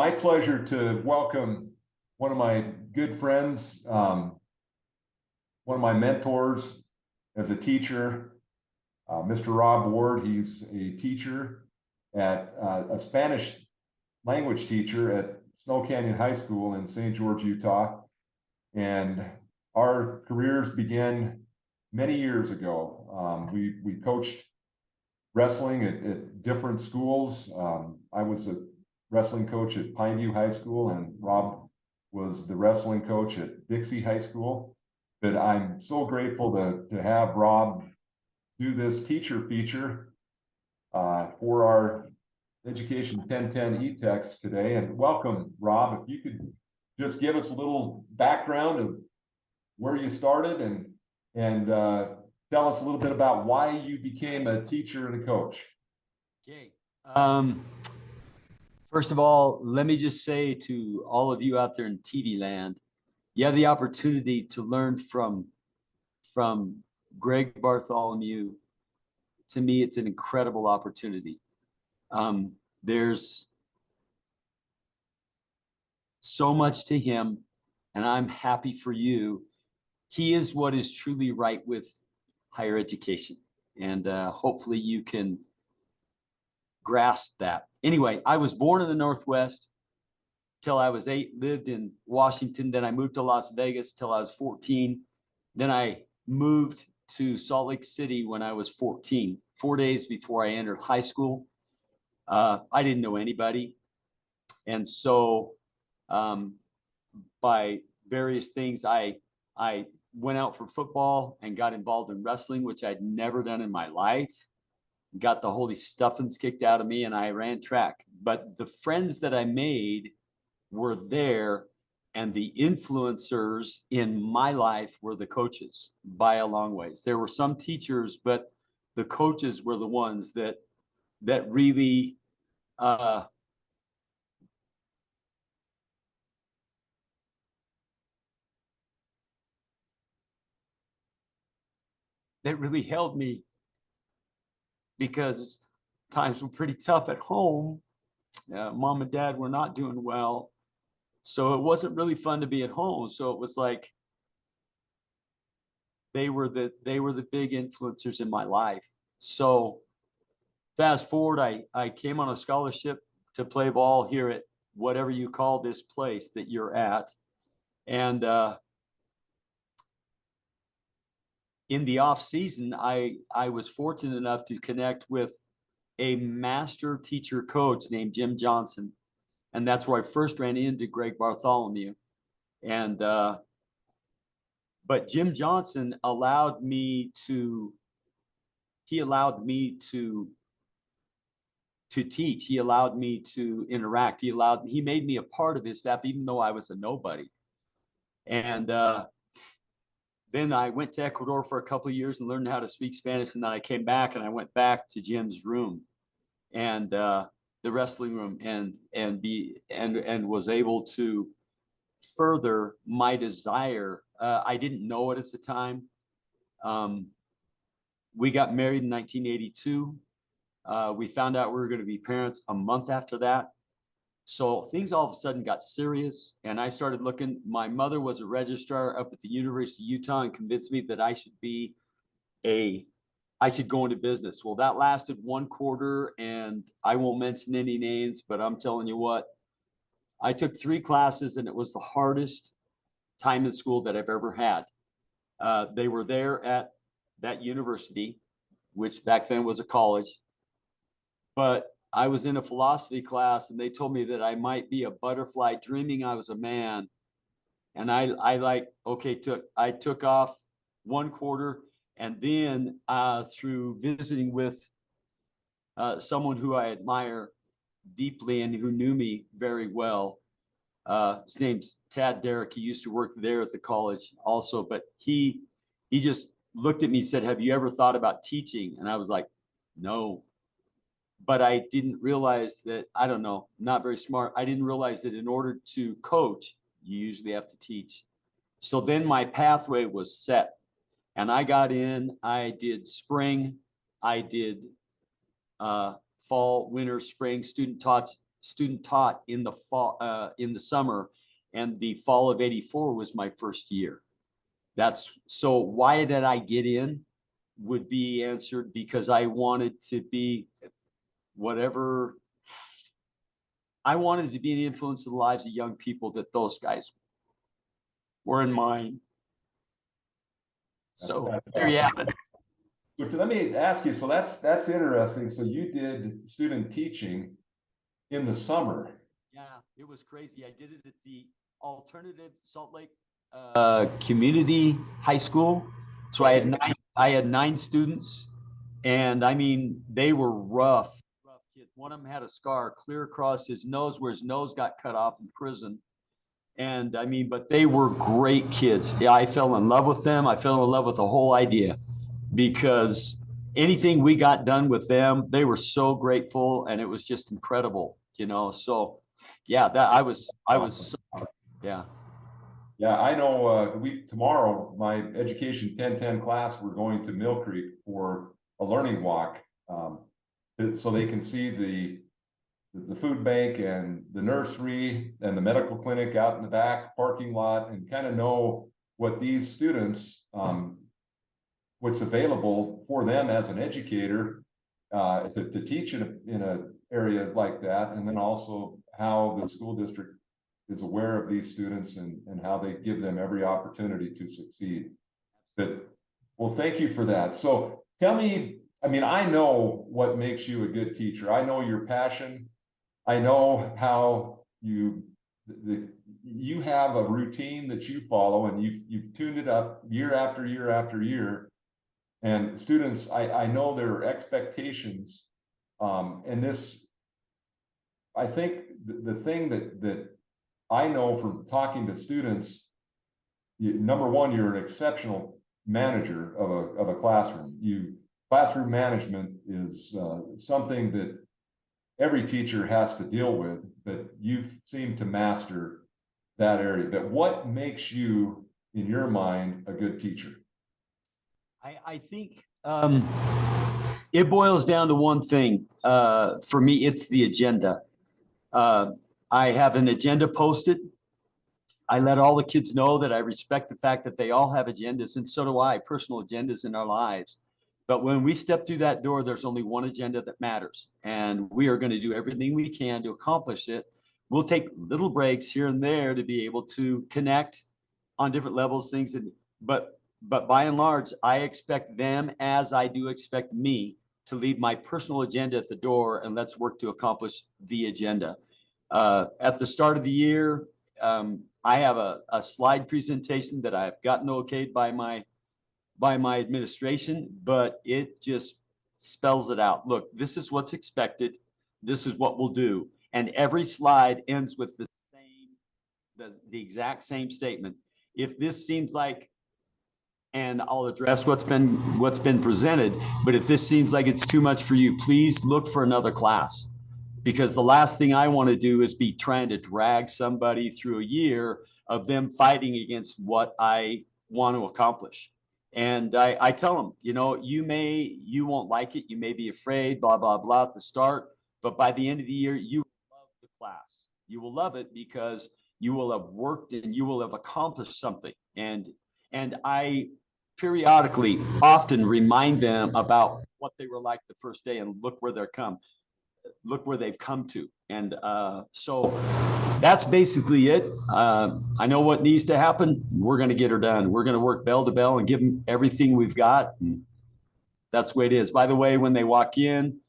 my pleasure to welcome one of my good friends, one of my mentors as a teacher, Mr. Rob Ward. He's a teacher at a Spanish language teacher at Snow Canyon High School in St. George, Utah. And our careers began many years ago. We coached wrestling at different schools. I was a wrestling coach at Pineview High School, and Rob was the wrestling coach at Dixie High School. But I'm so grateful to have Rob do this teacher feature for our Education 1010 e-text today. And welcome, Rob. If you could just give us a little background of where you started and tell us a little bit about why you became a teacher and a coach. Okay. First of all, let me just say to all of you out there in TV land, you have the opportunity to learn from Greg Bartholomew. To me, it's an incredible opportunity. There's so much to him, and I'm happy for you. He is what is truly right with higher education, and hopefully you can grasp that. Anyway, I was born in the Northwest till I was 8, lived in Washington. Then I moved to Las Vegas till I was 14. Then I moved to Salt Lake City when I was 14, 4 days before I entered high school. I didn't know anybody. And so by various things, I went out for football and got involved in wrestling, which I'd never done in my life. Got the holy stuffings kicked out of me, and I ran track. But the friends that I made were there, and the influencers in my life were the coaches by a long ways. There were some teachers, but the coaches were the ones that really that really held me, because times were pretty tough at home. Mom and dad were not doing well. So it wasn't really fun to be at home. So it was like they were the big influencers in my life. So fast forward, I came on a scholarship to play ball here at whatever you call this place that you're at. And in the off season, I was fortunate enough to connect with a master teacher coach named Jim Johnson. And that's where I first ran into Greg Bartholomew. And but Jim Johnson allowed me to teach. He allowed me to interact. He made me a part of his staff, even though I was a nobody. And then I went to Ecuador for a couple of years and learned how to speak Spanish. And then I came back and I went back to Jim's room and the wrestling room and was able to further my desire. I didn't know it at the time. We got married in 1982. We found out we were going to be parents a month after that. So things all of a sudden got serious, and I started looking. My mother was a registrar up at the University of Utah and convinced me that I should go into business. Well, that lasted 1 quarter, and I won't mention any names, but I'm telling you what, I took 3 classes, and it was the hardest time in school that I've ever had. They were there at that university, which back then was a college, but I was in a philosophy class and they told me that I might be a butterfly dreaming I was a man. And I took off 1 quarter, and then through visiting with someone who I admire deeply and who knew me very well, his name's Tad Derrick. He used to work there at the college also, but he just looked at me and said, "Have you ever thought about teaching?" And I was like, "No." But I didn't realize that, I don't know, not very smart. I didn't realize that in order to coach, you usually have to teach. So then my pathway was set, and I got in. I did spring, I did fall, winter, spring, student taught student taught in the fall, in the summer, and the fall of '84 was my first year. That's so why did I get in would be answered because I wanted to be whatever. I wanted to be an influence in the lives of young people that those guys were in mine. So That's there you awesome. have it. So let me ask you, so that's interesting. So you did student teaching in the summer. Yeah, it was crazy. I did it at the Alternative Salt Lake Community High School. So I had 9 students, and I mean they were rough kids. One of them had a scar clear across his nose where his nose got cut off in prison. And I mean, but they were great kids. Yeah, I fell in love with them. I fell in love with the whole idea because anything we got done with them, they were so grateful, and it was just incredible, you know. So yeah, that I was yeah. Yeah, I know, tomorrow, my education 1010 class, we're going to Mill Creek for a learning walk. So they can see the food bank and the nursery and the medical clinic out in the back parking lot, and kind of know what these students, what's available for them as an educator, to teach in a area like that, and then also how the school district is aware of these students and how they give them every opportunity to succeed. But well, thank you for that. So tell me, I mean, I know what makes you a good teacher. I know your passion. I know how you have a routine that you follow, and you've tuned it up year after year after year. And students, I know there are expectations, and this, I think the thing that I know from talking to students, number one, you're an exceptional manager of a classroom. Classroom management is something that every teacher has to deal with, but you seem to master that area. But what makes you, in your mind, a good teacher? I think it boils down to one thing. For me, it's the agenda. I have an agenda posted. I let all the kids know that I respect the fact that they all have agendas, and so do I, personal agendas in our lives. But when we step through that door, there's only one agenda that matters, and we are going to do everything we can to accomplish it. We'll take little breaks here and there to be able to connect on different levels, things that, but by and large, I expect them, as I do expect me, to leave my personal agenda at the door, and let's work to accomplish the agenda. At the start of the year, I have a slide presentation that I've gotten okayed by my administration, but it just spells it out. Look, this is what's expected. This is what we'll do. And every slide ends with the exact same statement. If this seems like, and I'll address what's been presented, but if this seems like it's too much for you, please look for another class. Because the last thing I want to do is be trying to drag somebody through a year of them fighting against what I want to accomplish. And I tell them, you know, you won't like it. You may be afraid, blah, blah, blah at the start. But by the end of the year, you will love the class. You will love it because you will have worked and you will have accomplished something. And I periodically often remind them about what they were like the first day and look where they've come to. And so that's basically it. I know what needs to happen. We're going to get her done. We're going to work bell to bell and give them everything we've got. And that's the way it is. By the way, when they walk in,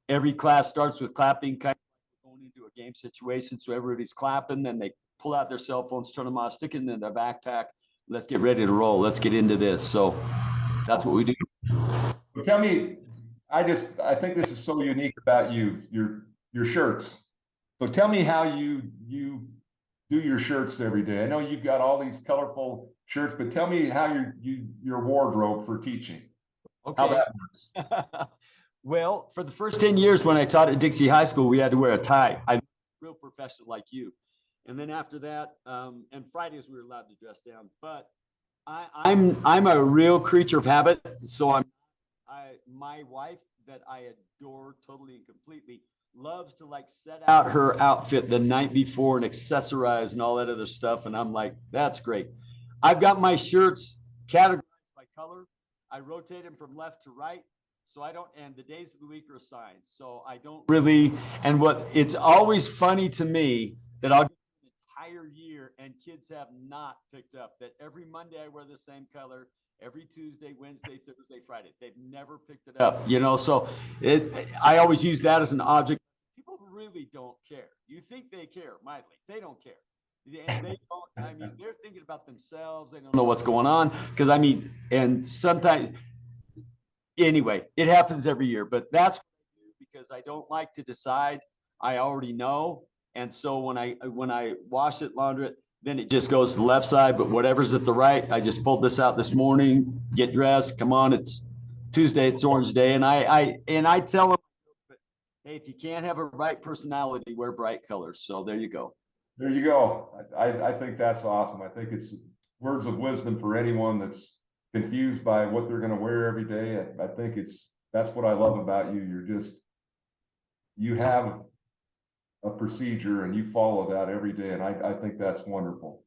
every class starts with clapping, kind of going into a game situation. So everybody's clapping, then they pull out their cell phones, turn them on, stick it in their backpack. Let's get ready to roll. Let's get into this. So that's what we do. Tell me, I think this is so unique about you, your shirts. So tell me how you do your shirts every day. I know you've got all these colorful shirts, but tell me how your wardrobe for teaching. Okay. How that works. Well, for the first 10 years when I taught at Dixie High School, we had to wear a tie. I'm a real professional like you. And then after that, and Fridays we were allowed to dress down. But I'm a real creature of habit. So my wife, that I adore totally and completely, loves to like set out her outfit the night before and accessorize and all that other stuff. And I'm like, that's great. I've got my shirts categorized by color. I rotate them from left to right. So I don't, and the days of the week are assigned. So I don't really, and what it's always funny to me that I'll get an entire year and kids have not picked up that every Monday I wear the same color, every Tuesday, Wednesday, Thursday, Friday. They've never picked it up, you know? So I always use that as an object. People really don't care. You think they care mightily. They don't care. And they don't, I mean, they're thinking about themselves. They don't know what's going on. Cause I mean, and sometimes, anyway, it happens every year, but that's what I do because I don't like to decide. I already know. And so when I wash it, launder it, then it just goes to the left side, but whatever's at the right, I just pulled this out this morning, get dressed, come on, it's Tuesday, it's Orange Day. And I tell them, hey, if you can't have a bright personality, wear bright colors. So there you go. There you go. I think that's awesome. I think it's words of wisdom for anyone that's confused by what they're going to wear every day. I think that's what I love about you. You have a procedure and you follow that every day. And I think that's wonderful.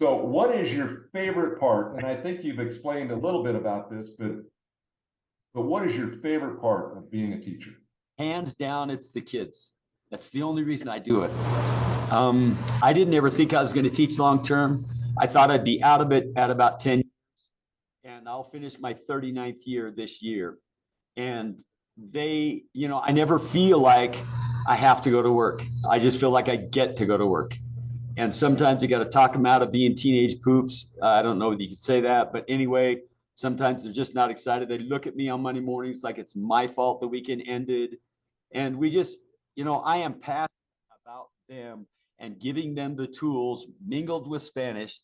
So what is your favorite part? And I think you've explained a little bit about this, but what is your favorite part of being a teacher? Hands down, it's the kids. That's the only reason I do it. I didn't ever think I was going to teach long term. I thought I'd be out of it at about 10 years, and I'll finish my 39th year this year. And they, you know, I never feel like I have to go to work. I just feel like I get to go to work. And sometimes you got to talk them out of being teenage poops. I don't know if you could say that, but anyway, sometimes they're just not excited. They look at me on Monday mornings like it's my fault the weekend ended. And we just, you know, I am passionate about them and giving them the tools mingled with Spanish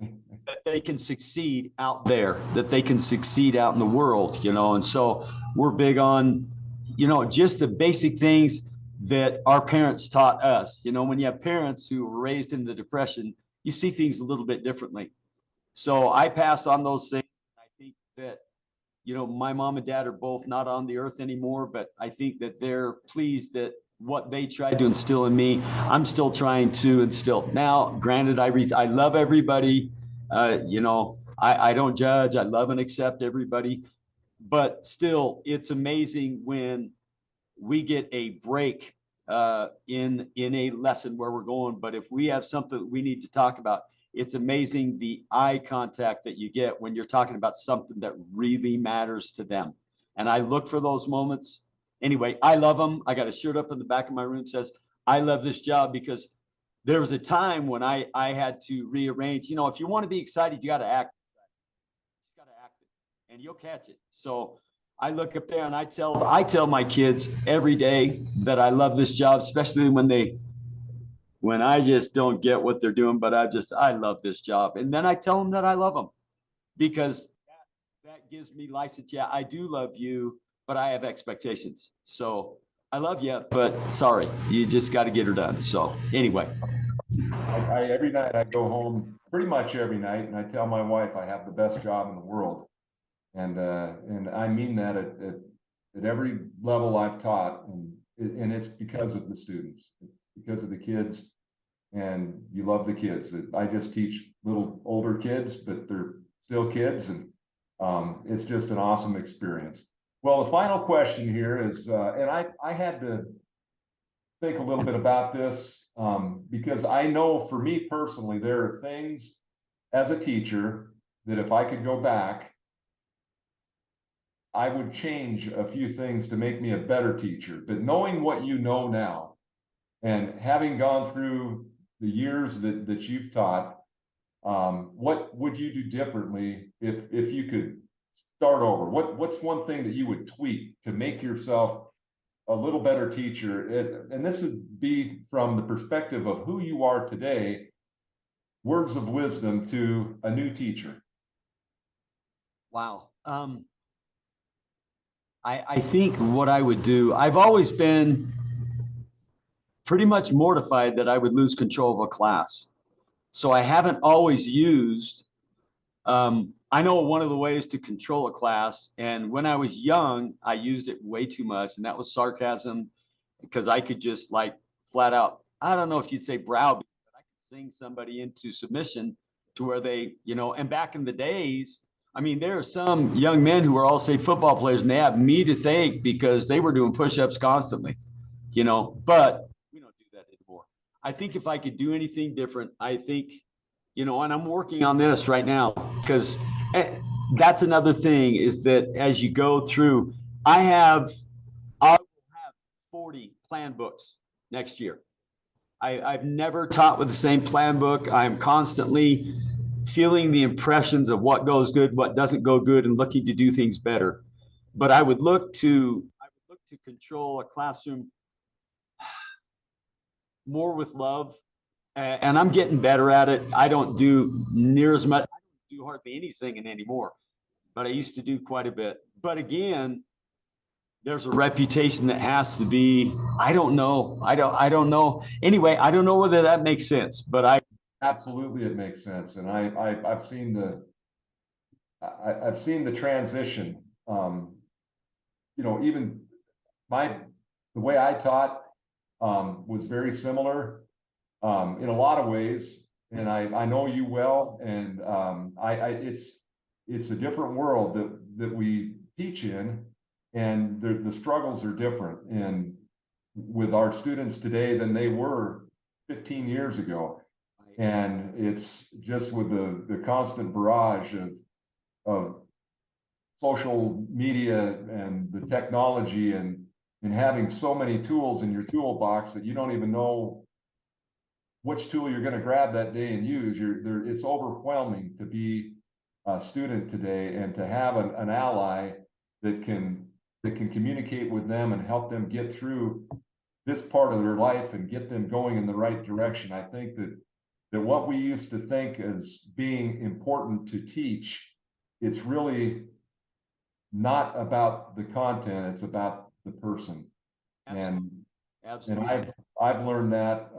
that they can succeed out there, that they can succeed out in the world, you know. And so we're big on, you know, just the basic things that our parents taught us. You know, when you have parents who were raised in the Depression, you see things a little bit differently. So I pass on those things. I think that, you know, my mom and dad are both not on the earth anymore, but I think that they're pleased that what they tried to instill in me, I'm still trying to instill. Now, granted, I love everybody. You know, I don't judge. I love and accept everybody. But still, it's amazing when we get a break in a lesson where we're going. But if we have something that we need to talk about, it's amazing the eye contact that you get when you're talking about something that really matters to them. And I look for those moments. Anyway, I love them. I got a shirt up in the back of my room that says, I love this job, because there was a time when I had to rearrange. You know, if you want to be excited, you got to act. You just got to act it and you'll catch it. So I look up there and I tell my kids every day that I love this job, especially when I just don't get what they're doing, but I love this job. And then I tell them that I love them, because that gives me license. Yeah, I do love you, but I have expectations. So I love you, but sorry, you just got to get her done. So anyway. Every night I go home, pretty much every night, and I tell my wife I have the best job in the world. And I mean that at every level I've taught, and it's because of the students, it's because of the kids, and you love the kids. I just teach little older kids, but they're still kids, and it's just an awesome experience. Well, the final question here is, and I had to think a little bit about this, because I know for me personally, there are things as a teacher that if I could go back, I would change a few things to make me a better teacher. But knowing what you know now, and having gone through the years that you've taught, what would you do differently if you could start over? What's one thing that you would tweak to make yourself a little better teacher? And this would be from the perspective of who you are today, words of wisdom to a new teacher. Wow. I think what I would do, I've always been pretty much mortified that I would lose control of a class. So I haven't always used I know one of the ways to control a class, and when I was young, I used it way too much, and that was sarcasm, because I could just like flat out, I don't know if you'd say browbeat, but I could sing somebody into submission to where they, and back in the days, I mean, there are some young men who are all state football players, and they have me to thank because they were doing push-ups constantly, but we don't do that anymore. I think if I could do anything different, I think, and I'm working on this right now, because that's another thing, is that as you go through, I will have 40 plan books next year. I've never taught with the same plan book. I'm constantly feeling the impressions of what goes good, what doesn't go good, and looking to do things better. But I would look to control a classroom more with love, and I'm getting better at it. I don't do near as much. I don't do hardly any singing anymore, but I used to do quite a bit. But again, there's a reputation that has to be, I don't know. I don't know. Anyway, I don't know whether that makes sense, but Absolutely, it makes sense. And I've seen the transition. Even the way I taught was very similar in a lot of ways. And I know you well, and it's a different world that we teach in, and the struggles are different and with our students today than they were 15 years ago. And it's just with the constant barrage of social media and the technology and having so many tools in your toolbox that you don't even know which tool you're going to grab that day and use. It's overwhelming to be a student today, and to have an ally that can communicate with them and help them get through this part of their life and get them going in the right direction. I think that what we used to think as being important to teach, it's really not about the content, it's about the person. Absolutely. And I've learned that,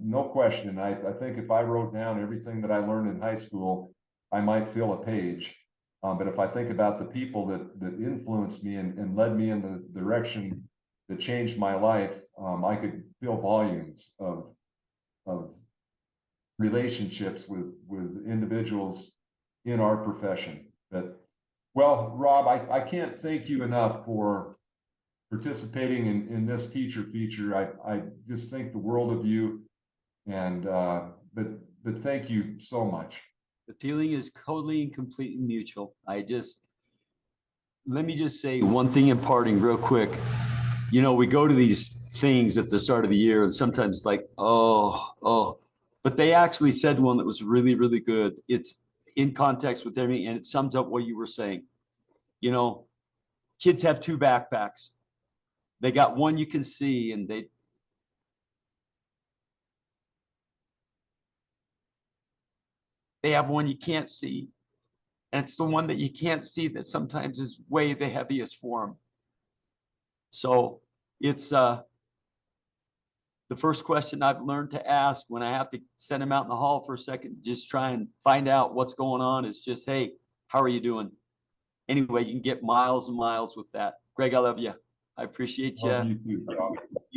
no question. I think if I wrote down everything that I learned in high school, I might fill a page. But if I think about the people that influenced me and led me in the direction that changed my life, I could fill volumes of relationships with individuals in our profession. Well, Rob, I can't thank you enough for participating in this teacher feature. I just think the world of you, and but thank you so much. The feeling is totally and completely mutual. Let me just say one thing in parting real quick. We go to these things at the start of the year, and sometimes it's like, oh, but they actually said one that was really, really good. It's in context with everything, and it sums up what you were saying. Kids have two backpacks. They got one you can see, and they have one you can't see. And it's the one that you can't see that sometimes is way the heaviest for them. So it's the first question I've learned to ask when I have to send them out in the hall for a second, just try and find out what's going on, is just, hey, how are you doing? Anyway, you can get miles and miles with that. Greg, I love you. I appreciate you. Love you too, Rob.